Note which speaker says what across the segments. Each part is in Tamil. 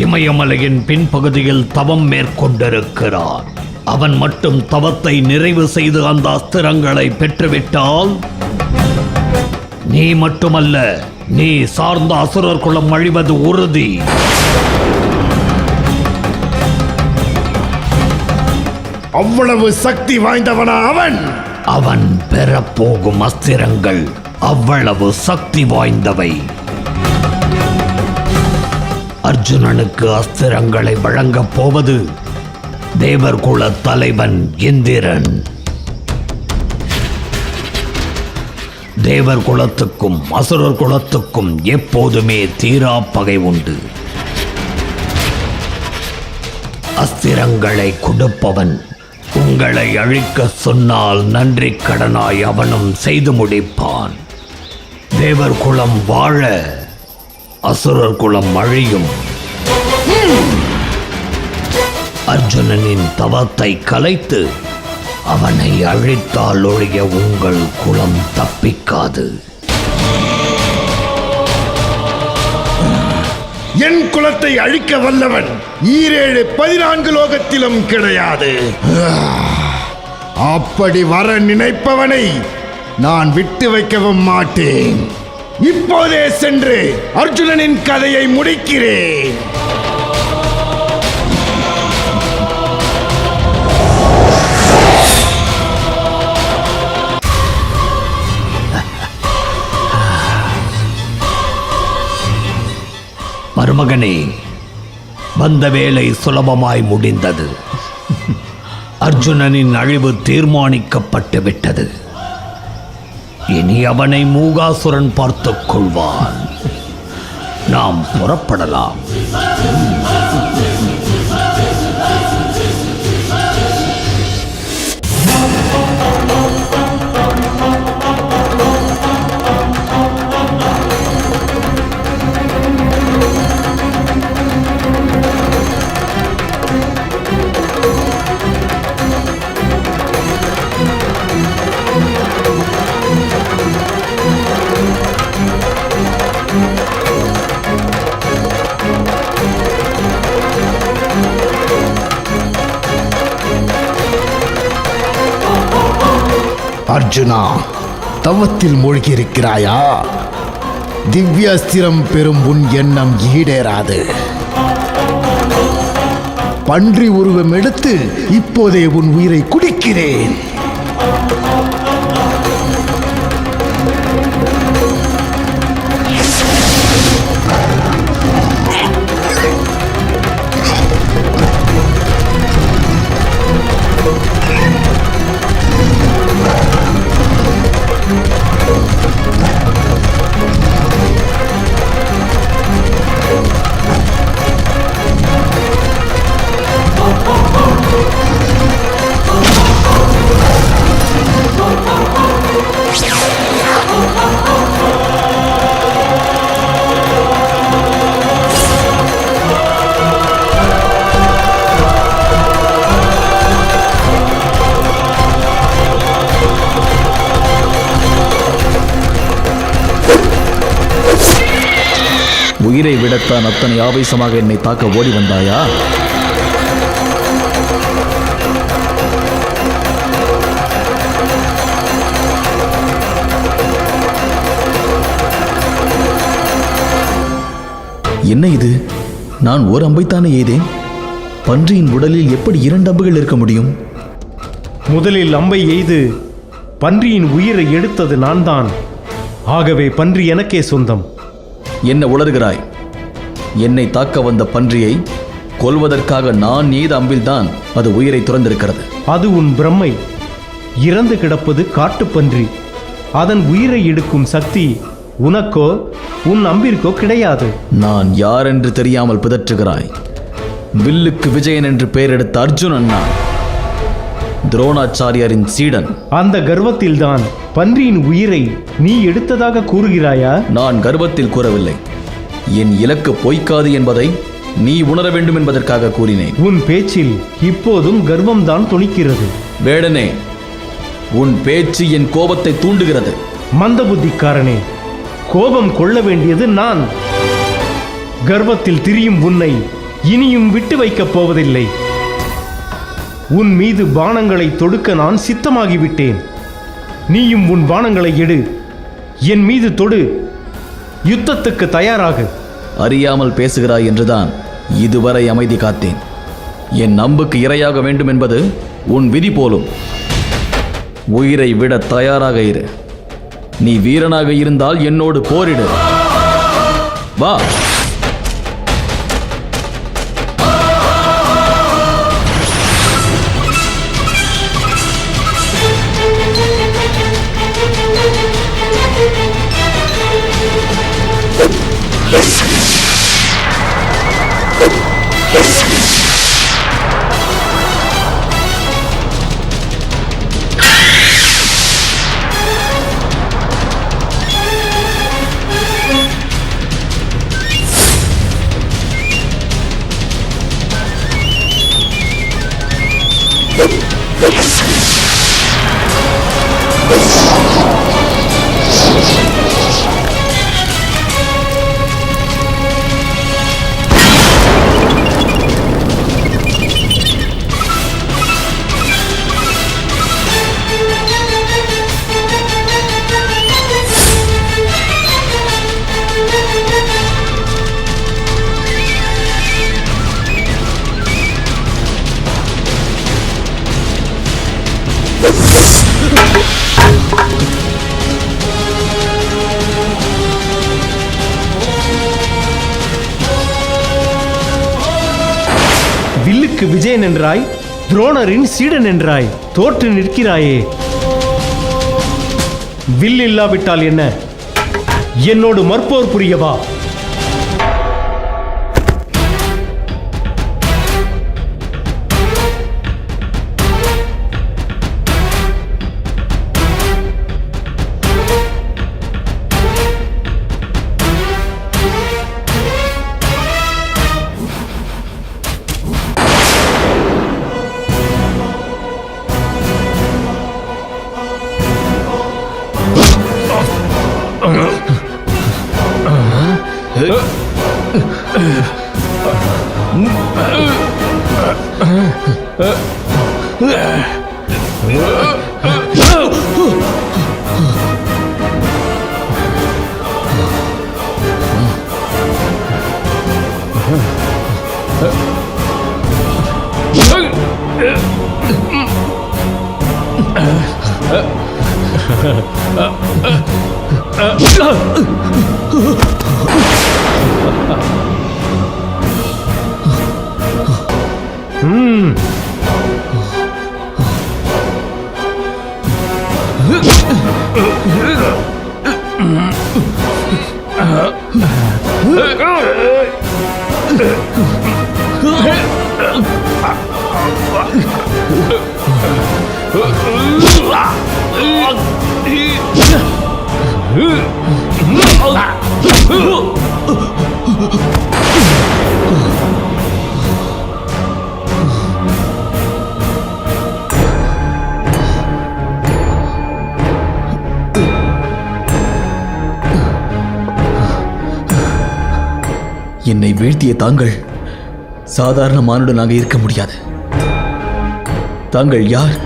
Speaker 1: இமயமலையின் பின்பகுதியில் தவம் மேற்கொண்டிருக்கிறார். அவன் மட்டும் தவத்தை நிறைவு செய்து அந்த அஸ்திரங்களை பெற்றுவிட்டால் நீ மட்டுமல்ல, நீ சார்ந்த அசுரர் குலம் அழிவது உறுதி.
Speaker 2: அவ்வளவு சக்தி வாய்ந்தவனா அவன்?
Speaker 1: அவன் பெறப்போகும் அஸ்திரங்கள் அவ்வளவு சக்தி வாய்ந்தவை. அர்ஜுனனுக்கு அஸ்திரங்களை வழங்கப் போவது தேவர்குல தலைவன் இந்திரன். தேவர் குலத்துக்கும் அசுரர் குலத்துக்கும் எப்போதுமே தீரா பகை உண்டு. அஸ்திரங்களை கொடுப்பவன் உங்களை அழிக்க சொன்னால் நன்றி கடனாய் அவனும் செய்து முடிப்பான். தேவர் குலம் வாழ, அசுரர் குலம் அழியும். அர்ஜுனனின் தவத்தை கலைத்து அவனை அழித்தால் ஒழிய உங்கள் குலம் தப்பிக்காது.
Speaker 2: என் குலத்தை அழிக்க வல்லவன் 14 லோகத்திலும் கிடையாது. அப்படி வர நினைப்பவனை நான் விட்டு வைக்கவும் மாட்டேன். இப்போதே சென்று அர்ஜுனனின் கதையை முடிக்கிறேன்.
Speaker 1: மருமகனே, வந்த வேலை சுலபமாய் முடிந்தது. அர்ஜுனனின் அழிவு தீர்மானிக்கப்பட்டு விட்டது. இனி அவனை மூகாசுரன் பார்த்துக் கொள்வான். நாம் புறப்படலாம்.
Speaker 2: அர்ஜுனா, தவத்தில் மூழ்கியிருக்கிறாயா? திவ்யாஸ்திரம் பெறும் உன் எண்ணம் ஈடேறாது. பன்றி உருவம் எடுத்து இப்போதே உன் உயிரை குடிக்கிறேன்.
Speaker 3: உயிரை விடத்தான் அத்தனை ஆவேசமாக என்னை தாக்க ஓடி வந்தாயா? என்ன இது? நான் ஒரு அம்பைத்தானே எய்தேன். பன்றியின் உடலில் எப்படி 2 அம்புகள் இருக்க முடியும்?
Speaker 4: முதலில் அம்பை எய்து பன்றியின் உயிரை எடுத்தது நான் தான். ஆகவே பன்றி எனக்கே சொந்தம்.
Speaker 3: என்ன உளறுகிறாய்? என்னை தாக்க வந்த பன்றியை கொல்வதற்காக நான் எய்த அம்பில்தான் அது உயிரை துறந்திருக்கிறது.
Speaker 4: அது உன் பிரம்மை. இறந்து கிடப்பது காட்டுப்பன்றி. அதன் உயிரை எடுக்கும் சக்தி உனக்கோ உன் அம்பிற்கோ கிடையாது.
Speaker 3: நான் யார் என்று தெரியாமல் பிதற்றுகிறாய். வில்லுக்கு விஜயன் என்று பெயர் எடுத்த அர்ஜுனன் நான். துரோணாச்சாரியாரின் சீடன்.
Speaker 4: அந்த கர்வத்தில்தான் பன்றியின் உயிரை நீ எடுத்ததாக கூறுகிறாயா?
Speaker 3: நான் கர்வத்தில் கூறவில்லை. என் இலக்கு பொய்க்காது என்பதை நீ உணர வேண்டும் என்பதற்காக கூறினேன்.
Speaker 4: உன் பேச்சில் இப்போதும் கர்வம்தான் துணிக்கிறது.
Speaker 3: வேடனே, உன் பேச்சு என் கோபத்தை தூண்டுகிறது.
Speaker 4: மந்த புத்திக்காரனே, கோபம் கொள்ள வேண்டியது நான். கர்வத்தில் திரியும் உன்னை இனியும் விட்டு வைக்கப் போவதில்லை. உன் மீது பாணங்களை தொடுக்க நான் சித்தமாகிவிட்டேன். நீயும் உன் பாணங்களை எடு, என் மீது தொடு, யுத்தத்துக்கு தயாராகு.
Speaker 3: அறியாமல் பேசுகிறாய் என்றுதான் இதுவரை அமைதி காத்தேன். என் நம்புக்கு இரையாக வேண்டும் என்பது உன் விதி போலும். உயிரை விட தயாராக இரு. நீ வீரனாக இருந்தால் என்னோடு போரிடு. வா.
Speaker 4: வில்லுக்கு விஜயன் என்றாய், துரோணரின் சீடன் என்றாய், தோற்று நிற்கிறாயே. வில் இல்லாவிட்டால் என்ன? என்னோடு மற்போர் புரியவா?
Speaker 3: என்னை வீழ்த்திய தாங்கள் சாதாரண மானுடனாக இருக்க முடியாது. தாங்கள் யார்?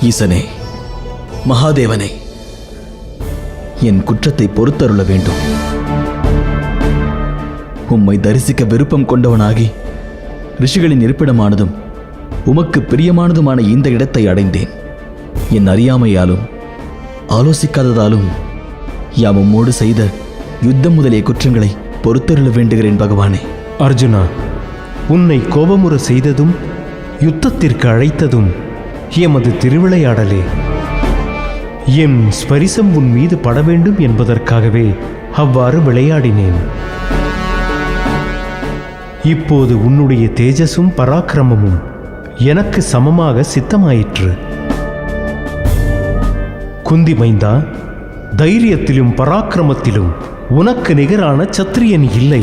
Speaker 3: ஈசனே, மகாதேவனே, என் குற்றத்தை பொறுத்தருள வேண்டும். உம்மை தரிசிக்க விருப்பம் கொண்டவனாகி ரிஷிகளின் இருப்பிடமானதும் உமக்கு பிரியமானதுமான இந்த இடத்தை அடைந்தேன். என் அறியாமையாலும் ஆலோசிக்காததாலும் யாம் உம்மோடு செய்த யுத்தம் முதலிய குற்றங்களை பொறுத்தருள வேண்டுகிறேன் பகவானே.
Speaker 4: அர்ஜுனா, உன்னை கோபமுற செய்ததும் யுத்தத்திற்கு அழைத்ததும் எமது திருவிளையாடலே. என் ஸ்பரிசம் உன் மீது பட வேண்டும் என்பதற்காகவே அவ்வாறு விளையாடினேன். இப்போது உன்னுடைய தேஜஸும் பராக்கிரமமும் எனக்கு சமமாக சித்தமாயிற்று. குந்தி மைந்தா, தைரியத்திலும் பராக்கிரமத்திலும் உனக்கு நிகரான சத்திரியன் இல்லை.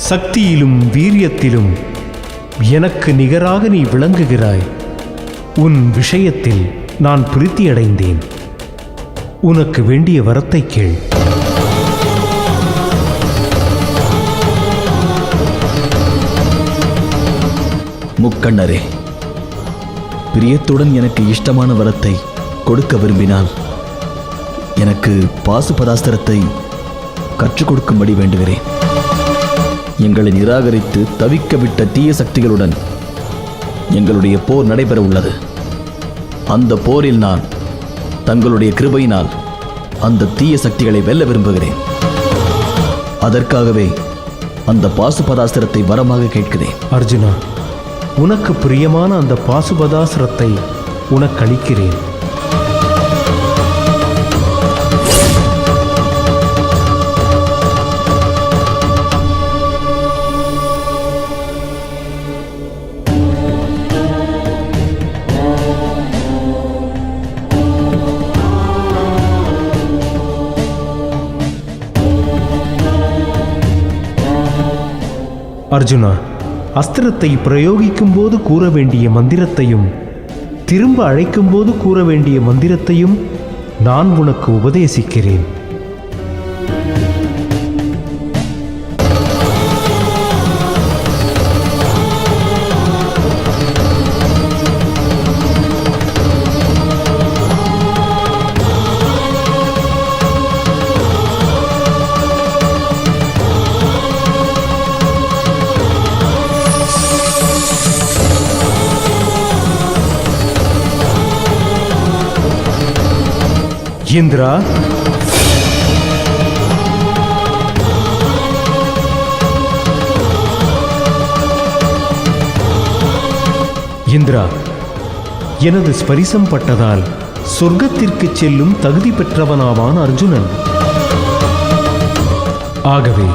Speaker 4: சக்தியிலும் வீரியத்திலும் எனக்கு நிகராக நீ விளங்குகிறாய். உன் விஷயத்தில் நான் பிரீத்தியடைந்தேன். உனக்கு வேண்டிய வரத்தை கேள்.
Speaker 3: முக்கண்ணரே, பிரியத்துடன் எனக்கு இஷ்டமான வரத்தை கொடுக்க விரும்பினால் எனக்கு பாசுபதாஸ்திரத்தை கற்றுக் கொடுக்கும்படி வேண்டுகிறேன். எங்களை நிராகரித்து தவிக்க விட்ட தீய சக்திகளுடன் எங்களுடைய போர் நடைபெற உள்ளது. அந்த போரில் நான் தங்களுடைய கிருபையினால் அந்த தீய சக்திகளை வெல்ல விரும்புகிறேன். அதற்காகவே அந்த பாசுபதாஸ்திரத்தை வரமாக கேட்கிறேன்.
Speaker 4: அர்ஜுனா, உனக்கு பிரியமான அந்த பாசுபதாஸ்திரத்தை உனக்கு அளிக்கிறேன். அர்ஜுனா, அஸ்திரத்தை பிரயோகிக்கும் போது கூற வேண்டிய மந்திரத்தையும் திரும்ப அழைக்கும் போது கூற வேண்டிய மந்திரத்தையும் நான் உனக்கு உபதேசிக்கிறேன். இந்திரா, இந்திரா, எனது ஸ்பரிசம் பட்டதால் சொர்க்கத்திற்கு செல்லும் தகுதி பெற்றவனாவான் அர்ஜுனன். ஆகவே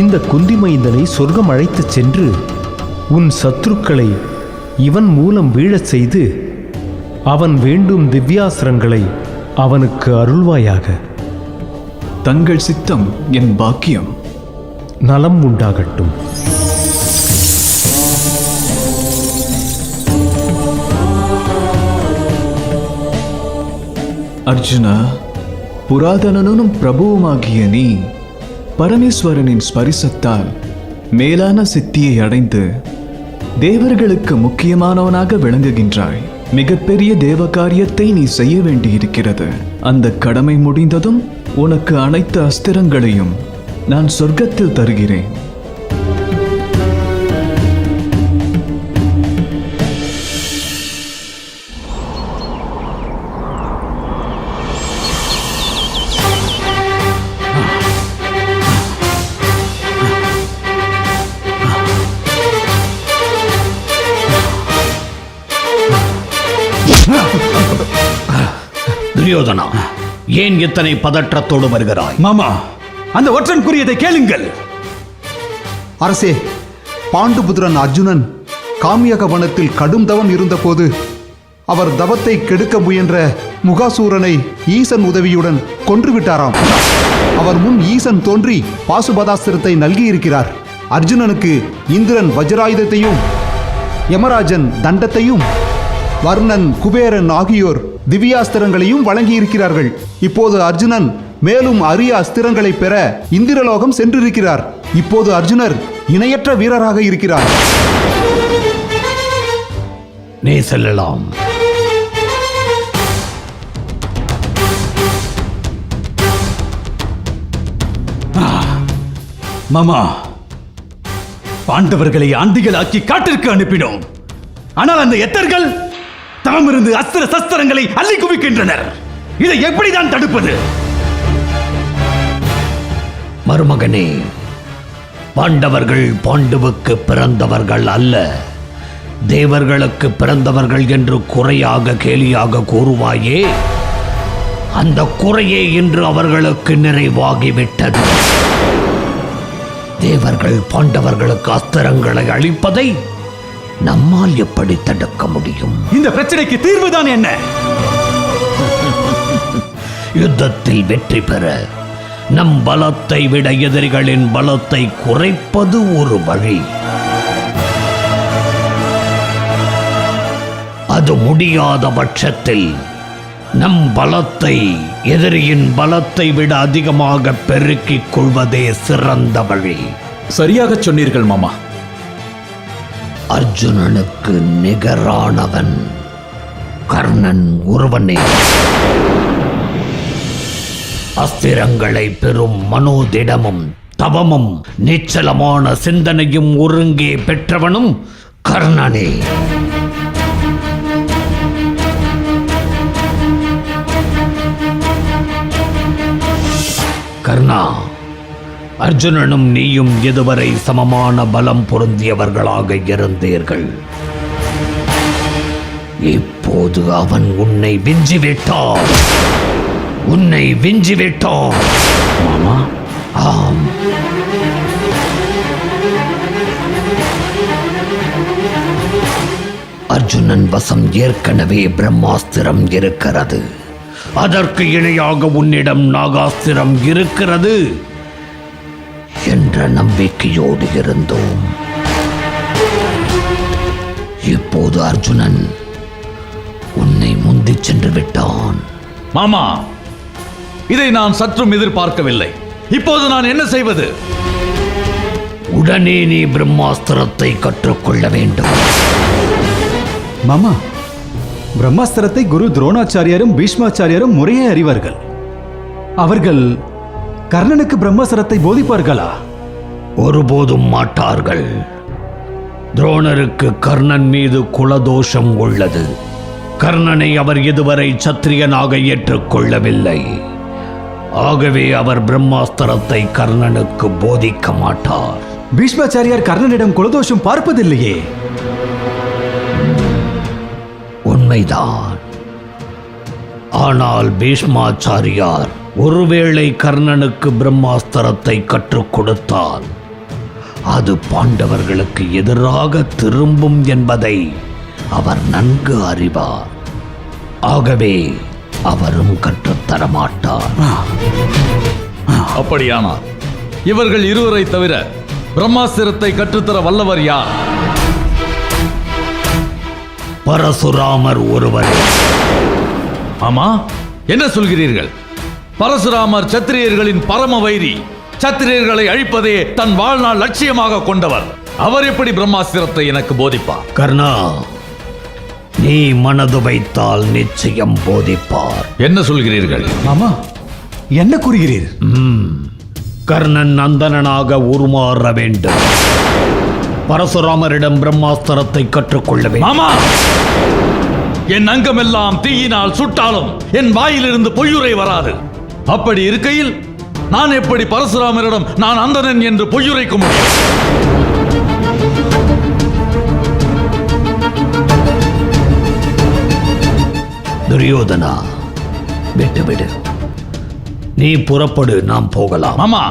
Speaker 4: இந்த குந்தி மைந்தனை சொர்க்கம் அழைத்துச் சென்று உன் சத்துருக்களை இவன் மூலம் வீழச் செய்து அவன் வேண்டும் திவ்யாஸ்திரங்களை அவனுக்கு அருள்வாயாக.
Speaker 5: தங்கள் சித்தம் என் பாக்கியம்.
Speaker 4: நலம் உண்டாகட்டும்.
Speaker 5: அர்ஜுனா, புராதனனும் பிரபுவுமாகிய நீ பரமேஸ்வரனின் ஸ்பரிசத்தால் மேலான சித்தியை அடைந்து தேவர்களுக்கு முக்கியமானவனாக விளங்குகின்றாய். மிகப்பெரிய தேவ காரியத்தை நீ செய்ய வேண்டியிருக்கிறது. அந்த கடமை முடிந்ததும் உனக்கு அனைத்து அஸ்திரங்களையும் நான் சொர்க்கத்தில் தருகிறேன்.
Speaker 1: துரியோதனா, ஏன் இத்தனை பதற்றத்தோடு வருகிறாய்?
Speaker 6: மாமா, அந்த ஒற்றன் கூறியதை கேளுங்கள்.
Speaker 7: அரசே, பாண்டுபுத்திரன் அர்ஜுனன் காமியக வனத்தில் கடும் தவம் இருந்தபோது அவர் தவத்தை கெடுக்க முயன்ற முகாசூரனை ஈசன் உதவியுடன் கொன்றுவிட்டாராம். அவர் முன் ஈசன் தோன்றி பாசுபதாஸ்திரத்தை நல்கியிருக்கிறார். அர்ஜுனனுக்கு இந்திரன் வஜ்ராயுதத்தையும் யமராஜன் தண்டத்தையும் வர்ணன் குபேரன் ஆகியோர் திவ்யாஸ்திரங்களையும் வழங்கியிருக்கிறார்கள். இப்போது அர்ஜுனன் மேலும் அரிய அஸ்திரங்களை பெற இந்திரலோகம் சென்றிருக்கிறார். இப்போது அர்ஜுனர் இணையற்ற வீரராக இருக்கிறார்.
Speaker 1: நீ செல்லலாம்.
Speaker 6: மாமா, பாண்டவர்களை ஆண்டிகளாக்கி காட்டிற்கு அனுப்பினோம். ஆனால் அந்த எத்தர்கள் தவமிருந்து அஸ்திர சஸ்திரங்களை அள்ளி குவிக்கின்றனர். இதை எப்படிதான் தடுப்பது?
Speaker 1: மருமகனே, பாண்டவர்கள் பாண்டுவுக்கு பிறந்தவர்கள் அல்ல, தேவர்களுக்கு பிறந்தவர்கள் என்று குறையாக கேலியாக கூறுவாயே, அந்த குறையே இன்று அவர்களுக்கு நிறைவாகிவிட்டது. தேவர்கள் பாண்டவர்களுக்கு அஸ்திரங்களை அளிப்பதை நம்மால் எப்படி தடுக்க முடியும்?
Speaker 6: இந்த பிரச்சனைக்கு தீர்வுதான் என்ன?
Speaker 1: யுத்தத்தில் வெற்றி பெற நம் பலத்தை விட எதிரிகளின் பலத்தை குறைப்பது ஒரு வழி. அது முடியாத பட்சத்தில் நம் பலத்தை எதிரியின் பலத்தை விட அதிகமாக பெருக்கிக் கொள்வதே சிறந்த வழி.
Speaker 3: சரியாக சொன்னீர்கள் மாமா.
Speaker 1: அர்ஜுனனுக்கு நிகரானவன் கர்ணன் ஒருவனே. அஸ்திரங்களை பெறும் மனோதிடமும் தவமும் நிச்சலமான சிந்தனையும் ஒருங்கே பெற்றவனும் கர்ணனே. கர்ணா, அர்ஜுனனும் நீயும் இதுவரை சமமான பலம் பொருந்தியவர்களாக இருந்தீர்கள். இப்போது அவன் உன்னை விஞ்சிவிட்டான். உன்னை விஞ்சிவிட்டான். மாமா, ஆம். அர்ஜுனன் வசம் ஏற்கனவே பிரம்மாஸ்திரம் இருக்கிறது. அதற்கு இணையாக உன்னிடம் நாகாஸ்திரம் இருக்கிறது என்ற நம்பிக்கையோடு இருந்தோம். இப்போது அர்ஜுனன் உன்னை முந்திச் சென்று விட்டான்.
Speaker 3: மாமா, இதை நான் சற்றும் எதிர்பார்க்கவில்லை. இப்போது நான் என்ன செய்வது?
Speaker 1: உடனே நீ பிரம்மாஸ்திரத்தை கற்றுக்கொள்ள வேண்டும்.
Speaker 8: மாமா, பிரம்மாஸ்திரத்தை குரு துரோணாச்சாரியாரும் பீஷ்மாச்சாரியாரும் முறையே அறிவார்கள். அவர்கள் கர்ணனுக்கு பிரம்மாஸ்திரத்தை போதிப்பார்களா?
Speaker 1: ஒருபோதும் மாட்டார்கள். துரோணருக்கு கர்ணன் மீது குலதோஷம் உள்ளது. கர்ணனை அவர் இதுவரை சத்திரியனாக ஏற்றுக்கொள்ளவில்லை. ஆகவே அவர் பிரம்மாஸ்திரத்தை கர்ணனுக்கு போதிக்க மாட்டார்.
Speaker 8: பீஷ்மாச்சாரியார் கர்ணனிடம் குலதோஷம் பார்ப்பதில்லையே.
Speaker 1: உண்மைதான். ஆனால் பீஷ்மாச்சாரியார் ஒருவேளை கர்ணனுக்கு பிரம்மாஸ்திரத்தை கற்றுக் கொடுத்தால் அது பாண்டவர்களுக்கு எதிராக திரும்பும் என்பதை அவர் நன்கு அறிவார். ஆகவே அவரும் கற்றுத்தர மாட்டார்.
Speaker 3: அப்படியானால் இவர்கள் இருவரை தவிர பிரம்மாஸ்திரத்தை கற்றுத்தர வல்லவர் யார்?
Speaker 1: பரசுராமர் ஒருவரே.
Speaker 3: ஆமா, என்ன சொல்கிறீர்கள்? பரசுராமர் சத்திரியர்களின் பரம வைரி. சத்திரியர்களை அழிப்பதே தன் வாழ்நாள் லட்சியமாக கொண்டவர். அவர் எப்படி பிரம்மாஸ்திரத்தை எனக்கு போதிப்பார்?
Speaker 1: கர்ணா, நீ மனது வைத்தால் நிச்சயம் போதிப்பார்.
Speaker 3: என்ன சொல்கிறீர்கள்?
Speaker 8: மாமா, என்ன கூறுகிறீர்?
Speaker 1: கர்ணன் நந்தனாக உருமாற வேண்டும். பரசுராமரிடம் பிரம்மாஸ்திரத்தை கற்றுக்கொள்ள வேண்டும்.
Speaker 3: மாமா, என் அங்கமெல்லாம் தீயினால் சுட்டாலும் என் வாயிலிருந்து பொய்யுரை வராது. அப்படி இருக்கையில் நான் எப்படி பரசுராமரிடம் நான் அந்தணன் என்று பொய்யுரைக்க முடியும்?
Speaker 1: துரியோதனா, விட்டுவிடு. நீ புறப்படு, நாம் போகலாம்.
Speaker 3: மாமா,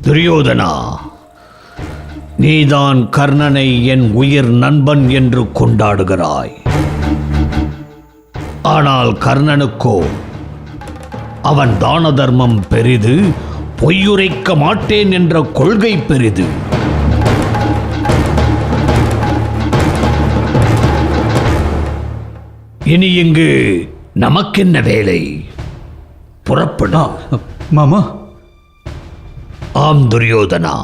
Speaker 1: துரியோதனா, நீதான் கர்ணனை என் உயிர் நண்பன் என்று கொண்டாடுகிறாய். ஆனால் கர்ணனுக்கோ அவன் தான தர்மம் பெரிது, பொய்யுரைக்க மாட்டேன் என்ற கொள்கை பெரிது. இனி இங்கு நமக்கென்ன வேலை? புறப்படா.
Speaker 8: மாமா,
Speaker 1: ஆம் துரியோதனா,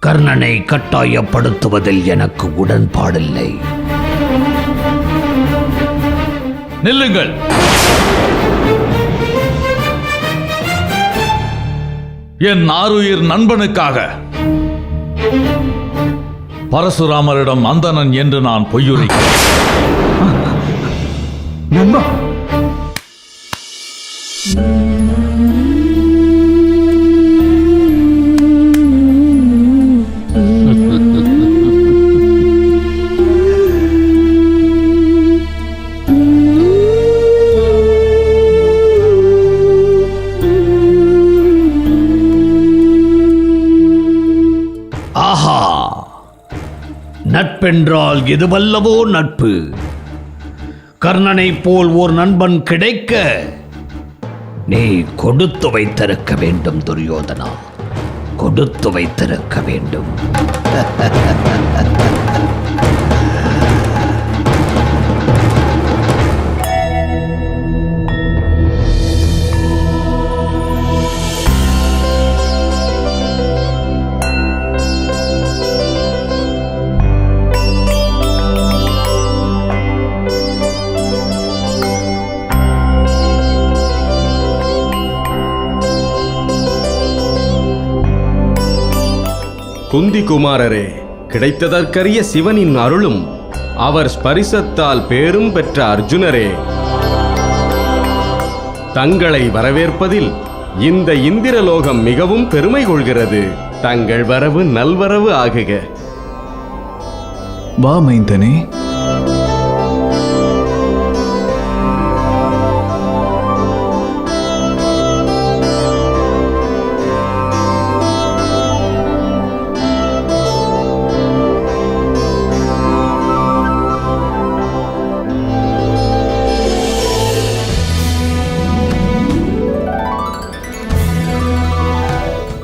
Speaker 1: கர்ணனை கட்டாயப்படுத்துவதில் எனக்கு உடன்பாடில்லை.
Speaker 3: நில்லுங்கள். என் ஆருயிர் நண்பனுக்காக பரசுராமரிடம் அந்தணன் என்று நான் பொய்யுரைக்கிறேன்.
Speaker 8: நண்பா,
Speaker 1: நட்பென்றால் எதுவல்லவோ நட்பு. கர்ணனைப் போல் ஓர் நண்பன் கிடைக்க நீ கொடுத்து வைத்திருக்க வேண்டும் துரியோதனா, கொடுத்து வைத்திருக்க வேண்டும்.
Speaker 9: குந்தி குமாரரே, கிடைத்ததற்கரிய சிவனின் அருளும் அவர் ஸ்பரிசத்தால் பேரும் பெற்ற அர்ஜுனரே, தங்களை வரவேற்பதில் இந்த இந்திரலோகம் மிகவும் பெருமை கொள்கிறது. தங்கள் வரவு நல்வரவு ஆகுக.
Speaker 5: வா மைந்தனே.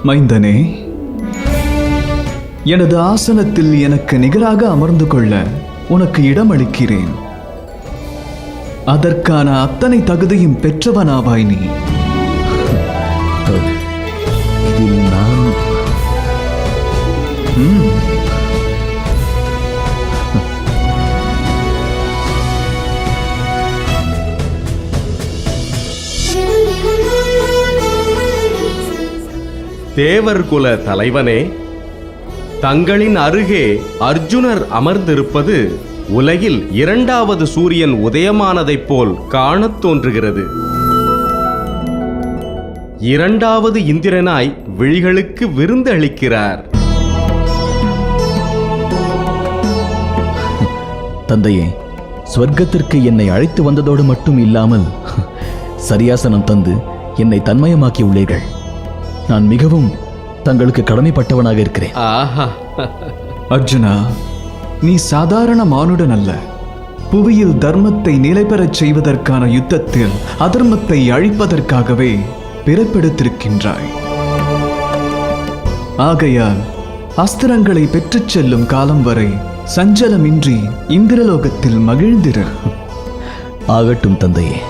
Speaker 5: மைந்தனே, எனது ஆசனத்தில் எனக்கு நிகராக அமர்ந்து கொள்ள உனக்கு இடமளிக்கிறேன். அதற்கான அத்தனை தகுதியும் பெற்றவனாவாய் நீ.
Speaker 3: இதில் நான்
Speaker 9: தேவர்குல தலைவனே, தங்களின் அருகே அர்ஜுனர் அமர்ந்திருப்பது உலகில் இரண்டாவது சூரியன் உதயமானதைப் போல் காணத் தோன்றுகிறது. இரண்டாவது இந்திரனாய் விழிகளுக்கு விருந்து அளிக்கிறார்.
Speaker 3: தந்தையே, ஸ்வர்க்கத்திற்கு என்னை அழைத்து வந்ததோடு மட்டும் இல்லாமல் சரியாசனம் தந்து என்னை தன்மயமாக்கி உள்ளீர்கள். நான் மிகவும் தங்களுக்கு கடமைப்பட்டவனாக இருக்கிறேன்.
Speaker 9: ஆஹா,
Speaker 5: அர்ஜுனா, நீ சாதாரண மானுடன் அல்ல. புவியில் தர்மத்தை நிலைபெறச் செய்வதற்கான யுத்தத்தில் அதர்மத்தை அழிப்பதற்காகவே பிறப்பெடுத்திருக்கின்றாய். ஆகையால் அஸ்திரங்களை பெற்றுச் செல்லும் காலம் வரை சஞ்சலமின்றி இந்திரலோகத்தில் மகிழ்ந்திரு.
Speaker 3: ஆகட்டும் தந்தையே.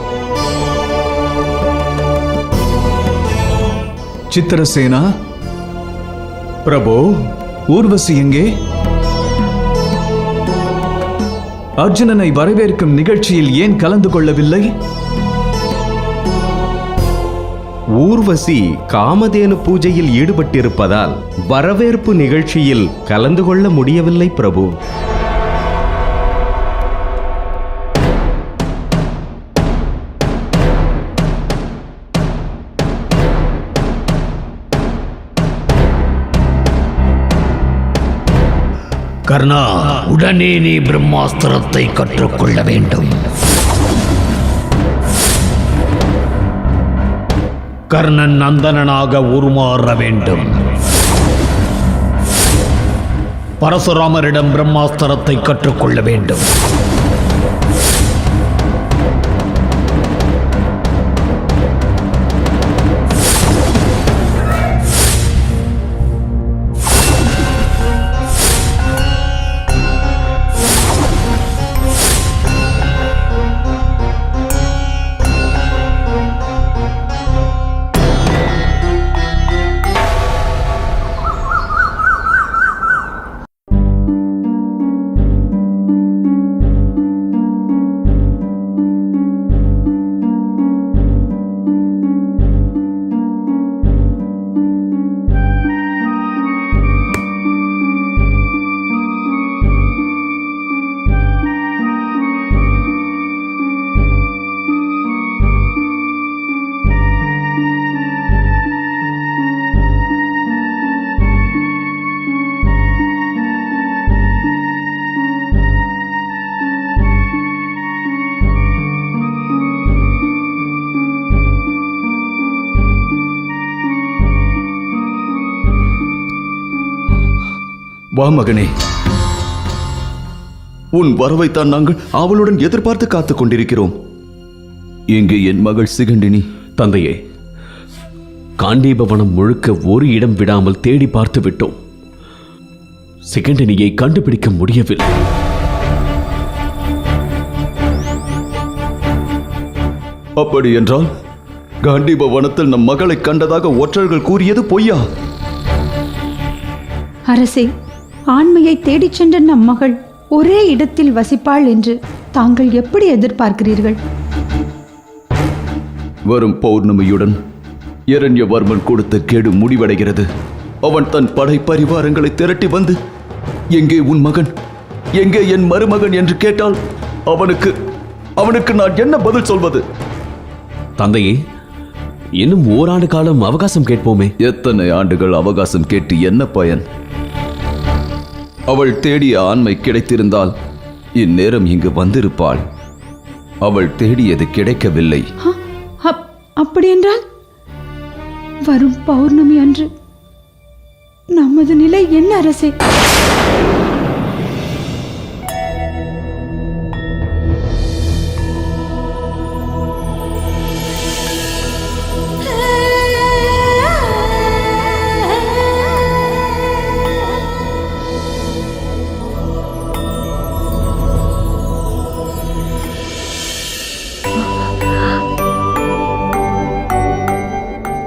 Speaker 5: சித்திரசேனா,
Speaker 9: பிரபு,
Speaker 5: ஊர்வசி எங்கே? அர்ஜுனனை வரவேற்கும் நிகழ்ச்சியில் ஏன் கலந்து கொள்ளவில்லை?
Speaker 9: ஊர்வசி காமதேனு பூஜையில் ஈடுபட்டிருப்பதால் வரவேற்பு நிகழ்ச்சியில் கலந்து கொள்ள முடியவில்லை பிரபு.
Speaker 1: கர்ணா, உடனே நீ பிரம்மாஸ்திரத்தை கற்றுக்கொள்ள வேண்டும். கர்ணன் நந்தனனாக உருமாற வேண்டும். பரசுராமரிடம் பிரம்மாஸ்திரத்தை கற்றுக்கொள்ள வேண்டும்.
Speaker 3: வா மகனே, உன் வரவைத்தான் நாங்கள் ஆவலுடன் எதிர்பார்த்து காத்துக் கொண்டிருக்கிறோம். எங்கே என் மகள் சிகண்டினி?
Speaker 9: தந்தையே, காண்டீபவனம் முழுக்க ஒரு இடம் விடாமல் தேடி பார்த்து விட்டோம். சிகண்டினியை கண்டுபிடிக்க முடியவில்லை.
Speaker 3: அப்படி என்றால் காண்டீப வனத்தில் நம் மகளை கண்டதாக ஒற்றர்கள் கூறியது பொய்யா?
Speaker 10: அரசே, ஆண்மையை தேடிச் சென்ற நம் மகள் ஒரே இடத்தில் வசிப்பாள் என்று தாங்கள் எப்படி எதிர்பார்க்கிறீர்கள்?
Speaker 3: வரும் பௌர்ணமியுடன் இரண்யவர்மன் கொடுத்த கேடு முடிவடைகிறது. அவன் தன் படை பரிவாரங்களை திரட்டி வந்து, எங்கே உன் மகன், எங்கே என் மருமகன் என்று கேட்டால் அவனுக்கு நான் என்ன பதில் சொல்வது?
Speaker 9: தந்தையே, இன்னும் ஓராண்டு காலம் அவகாசம் கேட்போமே.
Speaker 3: எத்தனை ஆண்டுகள் அவகாசம் கேட்டு என்ன பயன்? அவள் தேடிய ஆண்மை கிடைத்திருந்தால் இந்நேரம் இங்கு வந்திருப்பாள். அவள் தேடியது கிடைக்கவில்லை.
Speaker 10: அப்படியென்றால் வரும் பௌர்ணமி அன்று நமது நிலை என்ன அரசே?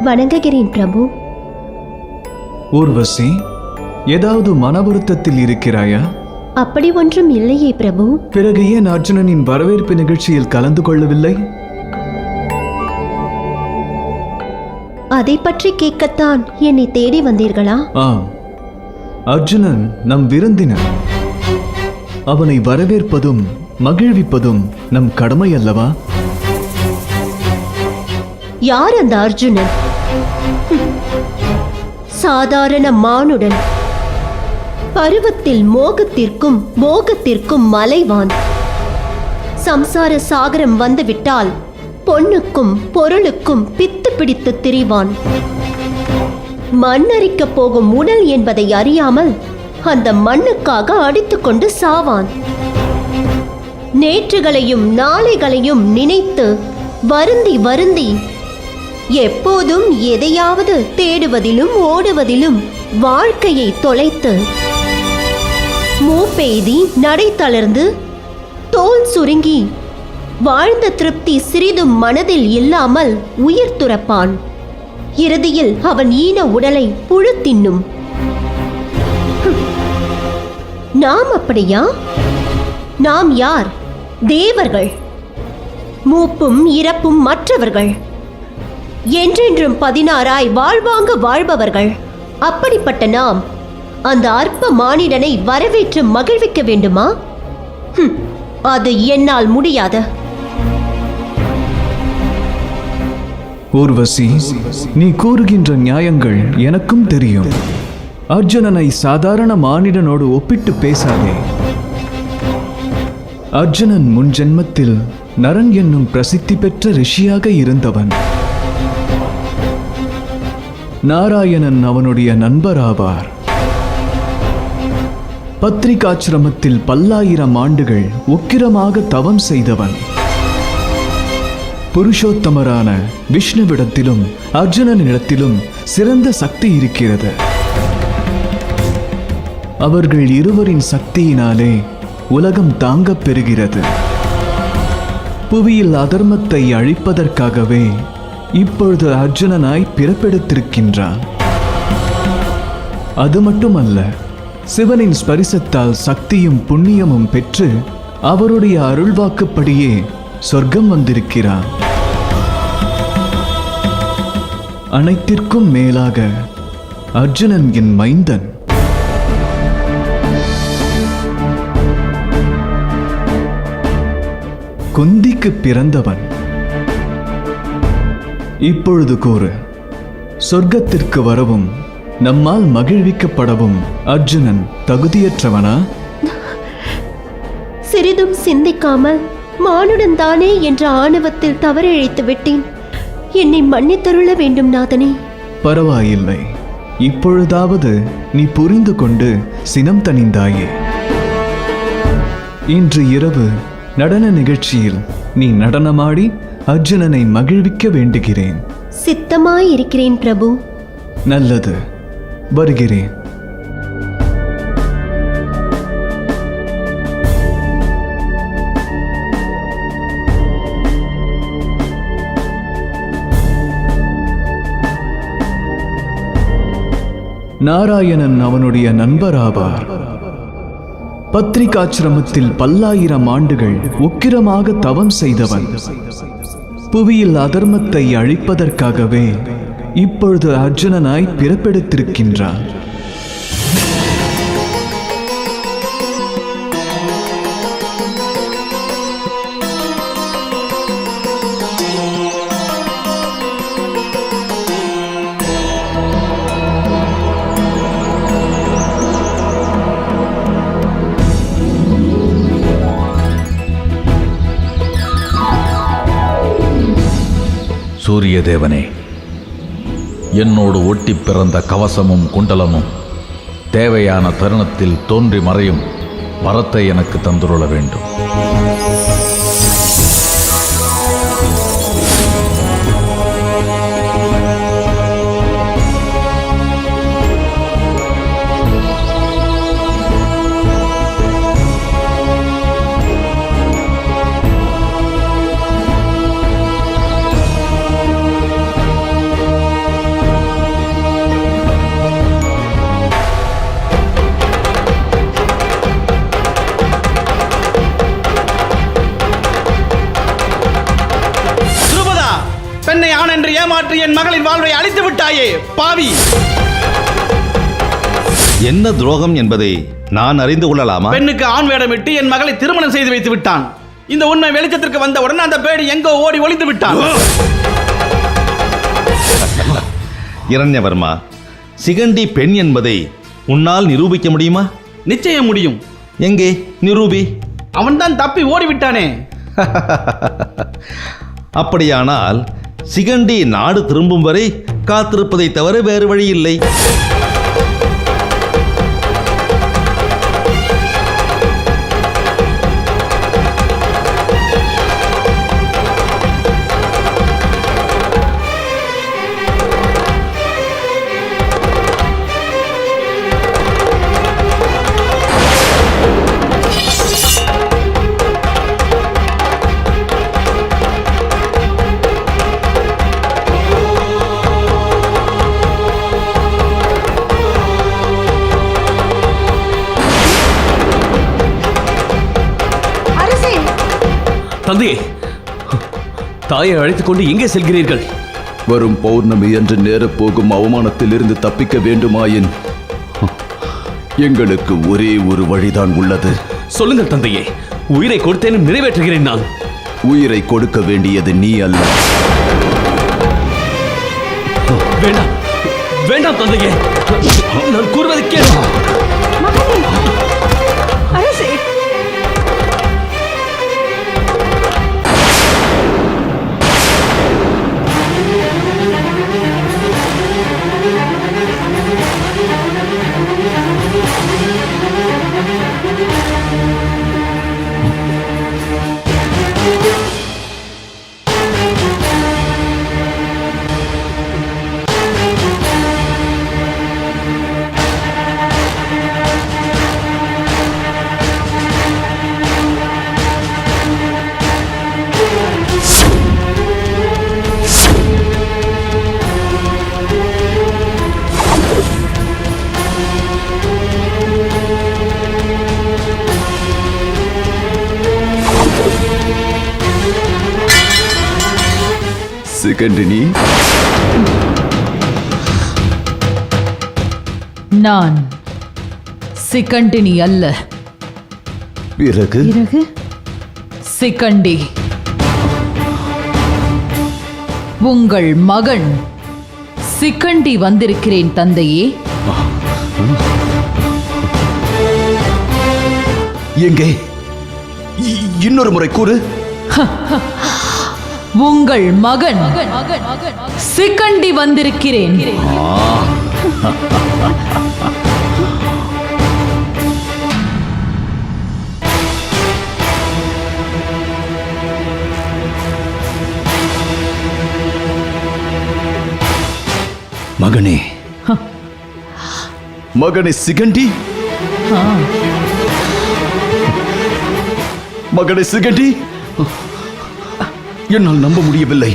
Speaker 11: வணங்குகிறேன் பிரபு.
Speaker 5: ஊர்வசி, ஏதாவது மன வருத்தத்தில் இருக்கிறாயா?
Speaker 11: அப்படி ஒன்றும் இல்லையே பிரபு.
Speaker 5: பிறகு ஏன் அர்ஜுனனின் வரவேற்பு நிகழ்ச்சியில் கலந்து கொள்ளவில்லை?
Speaker 11: அதை பற்றி கேட்கத்தான் என்னை தேடி வந்தீர்களா?
Speaker 5: ஆம், அர்ஜுனன் நம் விருந்தினர். அவனை வரவேற்பதும் மகிழ்விப்பதும் நம் கடமை அல்லவா?
Speaker 11: யார் அந்த அர்ஜுனன்? சாதாரண மானுடன். பருவத்தில் மோகத்திற்கும் போகத்திற்கும் மலைவான். சம்சார சாகரம் வந்துவிட்டால் பொன்னுக்கும் பொருளுக்கும் பித்து பிடித்து திரிவான். மண்ணரிக்கப் போகும் உடல் என்பதை அறியாமல் அந்த மண்ணுக்காக அடித்துக்கொண்டு சாவான். நேற்றுகளையும் நாளைகளையும் நினைத்து வருந்தி வருந்தி எப்போதும் எதையாவது தேடுவதிலும் ஓடுவதிலும் வாழ்க்கையை தொலைத்து மூப்பெய்தி நடை தளர்ந்து தோல் சுருங்கி வாழ்ந்த திருப்தி சிறிதும் மனதில் இல்லாமல் உயிர் துறப்பான். இறுதியில் அவன் ஈன உடலை புழு தின்னும். நாம் அப்படியா? நாம் யார்? தேவர்கள். மூப்பும் இறப்பும் மற்றவர்கள். என்றென்றும் 16 வாழ்வாங்க வாழ்பவர்கள். அப்படிப்பட்ட நாம் அந்த அற்ப மானிடனை வரவேற்று மகிழ்விக்க வேண்டுமா? அது என்னால் முடியாது.
Speaker 5: ஊர்வசி, நீ கூறுகின்ற நியாயங்கள் எனக்கும் தெரியும். அர்ஜுனனை சாதாரண மானிடனோடு ஒப்பிட்டு பேசாதே. அர்ஜுனன் முன் ஜென்மத்தில் நரன் என்னும் பிரசித்தி பெற்ற ரிஷியாக இருந்தவன். நாராயணன் அவனுடைய நண்பராவார். பத்ரிகாச்சிரமத்தில் பல்லாயிரம் ஆண்டுகள் உக்கிரமாக தவம் செய்தவன். புருஷோத்தமரான விஷ்ணுவிடத்திலும் அர்ஜுனனிடத்திலும் சிறந்த சக்தி இருக்கிறது. அவர்கள் இருவரின் சக்தியினாலே உலகம் தாங்கப் பெறுகிறது. புவியில் அதர்மத்தை அழிப்பதற்காகவே இப்பொழுது அர்ஜுனனாய் பிறப்பெடுத்திருக்கின்றான். அது மட்டுமல்ல, சிவனின் ஸ்பரிசத்தால் சக்தியும் புண்ணியமும் பெற்று அவருடைய அருள்வாக்குப்படியே சொர்க்கம் வந்திருக்கிறான். அனைத்திற்கும் மேலாக அர்ஜுனன் என் மைந்தன். குந்திக்கு பிறந்தவன். இப்பொழுது கூறு, சொர்க்கத்திற்கு வரவும் நம்மால் மகிழ்விக்கப்படவும் அர்ஜுனன் தகுதியற்றவனா?
Speaker 11: சிறிதும் சிந்திக்காமல் மானுடன் தானே என்ற ஆணவத்தில் தவறிழைத்து விட்டேன். என்னை மன்னித்தருள வேண்டும் நாதனே.
Speaker 5: பரவாயில்லை, இப்பொழுதாவது நீ புரிந்து கொண்டு சினம் தணிந்தாயே. இன்று இரவு நடன நிகழ்ச்சியில் நீ நடனமாடி அர்ஜுனனை மகிழ்விக்க வேண்டுகிறேன்.
Speaker 11: சித்தமாயிருக்கிறேன் பிரபு.
Speaker 5: நல்லது, வருகிறேன். நாராயணன் அவனுடைய நண்பராவார். பத்ரிகாசிரமத்தில் பல்லாயிரம் ஆண்டுகள் உக்கிரமாக தவம் செய்தவன். புவியில் அதர்மத்தை அழிப்பதற்காகவே இப்பொழுது அர்ஜுனனாய் பிறப்பெடுத்திருக்கின்றான்.
Speaker 12: சூரிய தேவனே, என்னோடு ஒட்டி பிறந்த கவசமும் குண்டலமும் தேவையான தருணத்தில் தோன்றி மறையும் வரத்தை எனக்கு தந்துருள வேண்டும்.
Speaker 6: பெண்ணை ஆண் என்று ஏமாற்றி என் மகளின் வாழ்வை அழித்து விட்டாயே பாவி!
Speaker 13: என்ன துரோகம் என்பதை நான் அறிந்து கொள்ளலாமா?
Speaker 6: பெண்ணுக்கு ஆண் வேடமிட்டு என் மகளை திருமணம் செய்து வைத்து விட்டான். இந்த உண்மை வெளிச்சத்திற்கு வந்தவுடன் அந்த பேடி எங்கோ ஓடி ஒளிந்து விட்டான்.
Speaker 13: இரண்யவர்மா, சிகண்டி பெண் என்பதை உன்னால் நிரூபிக்க முடியுமா?
Speaker 6: நிச்சயம் முடியும்.
Speaker 13: எங்கே நிரூபி?
Speaker 6: அவன்தான் தப்பி ஓடிவிட்டானே.
Speaker 13: அப்படியானால் சிகண்டி நாடு திரும்பும் வரை காத்திருப்பதை தவிர வேறு வழி இல்லை.
Speaker 3: தந்தையே, தாயை அழைத்துக் கொண்டு எங்கே செல்கிறீர்கள்?
Speaker 5: வரும் பௌர்ணமி என்று நேரப் போகும் அவமானத்தில் இருந்து தப்பிக்க வேண்டுமாயின் எங்களுக்கு ஒரே ஒரு வழிதான் உள்ளது.
Speaker 3: சொல்லுங்கள் தந்தையே, உயிரை கொடுத்தேனும் நிறைவேற்றுகிறேன். நான்
Speaker 5: உயிரை கொடுக்க வேண்டியது நீ அல்ல.
Speaker 3: வேண்டாம் வேண்டாம் தந்தையே, நான் கூறுவது கேளு.
Speaker 10: அரசே,
Speaker 5: சிகண்டினி,
Speaker 14: நான் சிகண்டினி அல்ல.
Speaker 5: பிறகு
Speaker 14: சிகண்டி, உங்கள் மகன் சிகண்டி வந்திருக்கிறேன் தந்தையே.
Speaker 5: எங்கே? இன்னொரு முறை கூறு.
Speaker 14: உங்கள் மகன் சிகண்டி வந்திருக்கிறேன்.
Speaker 1: மகனே, மகனே சிகண்டி, மகனே சிகண்டி, என்னால் நம்ப முடியவில்லை.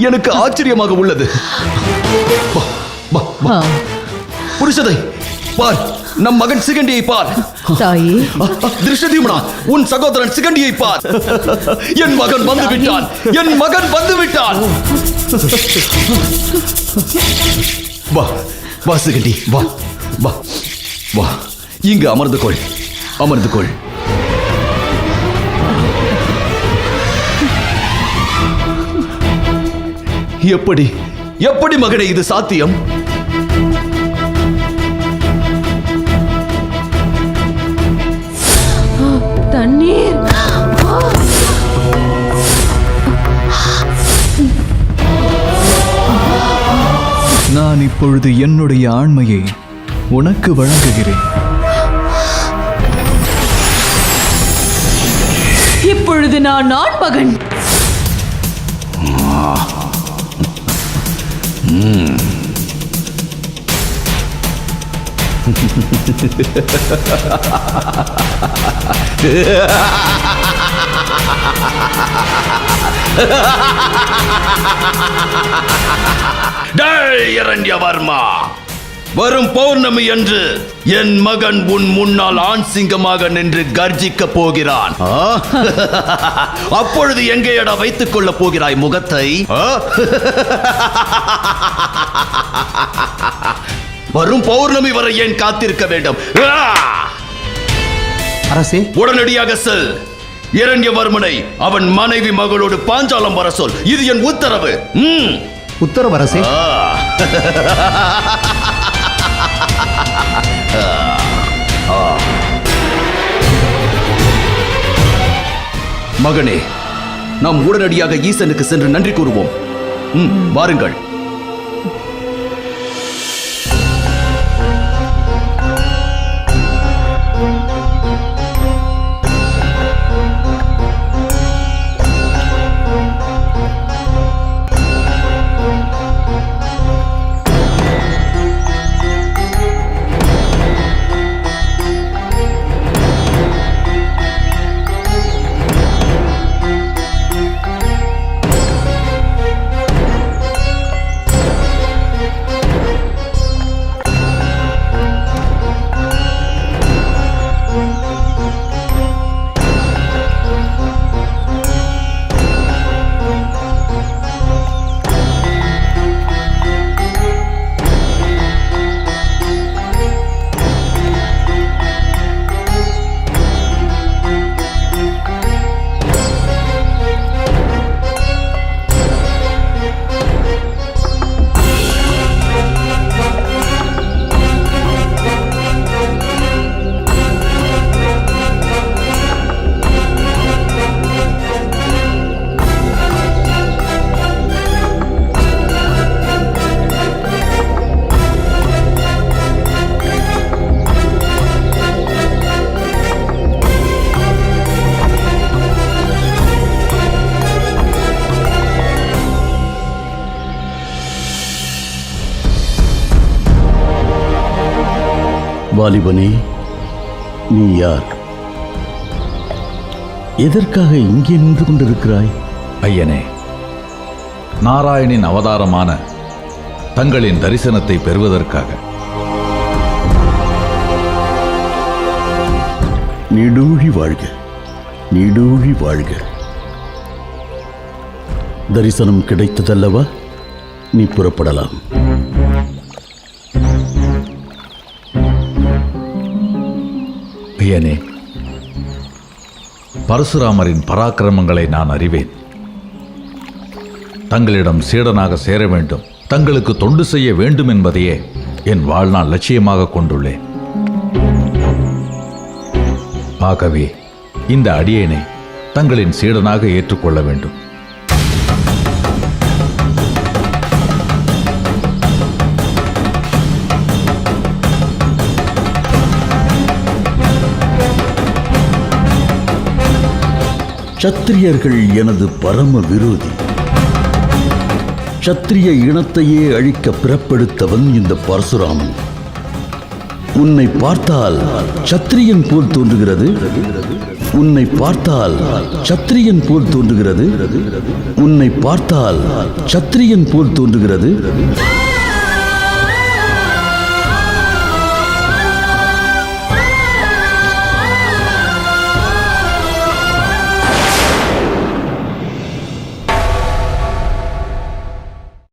Speaker 1: எனக்கு ஆச்சரியமாக உள்ளது. புருஷதை பார், நம் மகன் சிகண்டியை பார்.
Speaker 14: தாயே,
Speaker 1: திருஷ்டத்யும்னா, உன் சகோதரன் சிகண்டியை பார். என் மகன் வந்து விட்டான், என் மகன் வந்து விட்டான். வா வா சிகண்டி, வா வா வா, இங்கு அமர்ந்து கொள், அமர்ந்து கொள். எப்படி எப்படி மகனே இது சாத்தியம்?
Speaker 14: தண்ணீர்.
Speaker 5: நான் இப்பொழுது என்னுடைய ஆண்மையை உனக்கு வழங்குகிறேன்.
Speaker 14: இப்பொழுது நான் ஆண்மகன்.
Speaker 1: இரண்யவர்மா, வரும் பௌர்ணமி என்று என் மகன் உன் முன்னால் ஆண் சிங்கமாக நின்று கர்ஜிக்க போகிறான். அப்பொழுது எங்கேயடா வைத்துக் கொள்ளப் போகிறாய் முகத்தை? வரும் பௌர்ணமி வரை ஏன் காத்திருக்க வேண்டும்?
Speaker 7: அரசே,
Speaker 1: உடனடியாக செல். இரண்யவர்மனை அவன் மனைவி மகளோடு பாஞ்சாலம் வர சொல். இது என் உத்தரவு.
Speaker 7: உத்தரவு அரசே.
Speaker 1: மகனே, நாம் உடனடியாக ஈசனுக்கு சென்று நன்றி கூறுவோம். வாருங்கள்.
Speaker 15: வாலிபனே, நீ யார்? எதற்காக இங்கே நின்று கொண்டிருக்கிறாய்?
Speaker 12: ஐயனே, நாராயணின் அவதாரமான தங்களின் தரிசனத்தை பெறுவதற்காக.
Speaker 15: நீடூழி வாழ்க, நீடூழி வாழ்க. தரிசனம் கிடைத்ததல்லவா? நீ புறப்படலாம்.
Speaker 12: ஐயனே, பரசுராமரின் பராக்கிரமங்களை நான் அறிவேன். தங்களிடம் சீடனாக சேர வேண்டும், தங்களுக்கு தொண்டு செய்ய வேண்டும் என்பதையே என் வாழ்நாள் லட்சியமாக கொண்டுள்ளேன். ஆகவே இந்த அடியேனை தங்களின் சீடனாக ஏற்றுக்கொள்ள வேண்டும்.
Speaker 15: சத்திரியர்கள் எனது பரம விரோதி. சத்திரிய இனத்தையே அழிக்க பிறப்பெடுத்தவன் இந்த பரசுராமன். உன்னை பார்த்தால் சத்திரியன் போல் தோன்றுகிறது. உன்னை பார்த்தால் சத்திரியன் போல் தோன்றுகிறது. உன்னை பார்த்தால் சத்திரியன் போல் தோன்றுகிறது.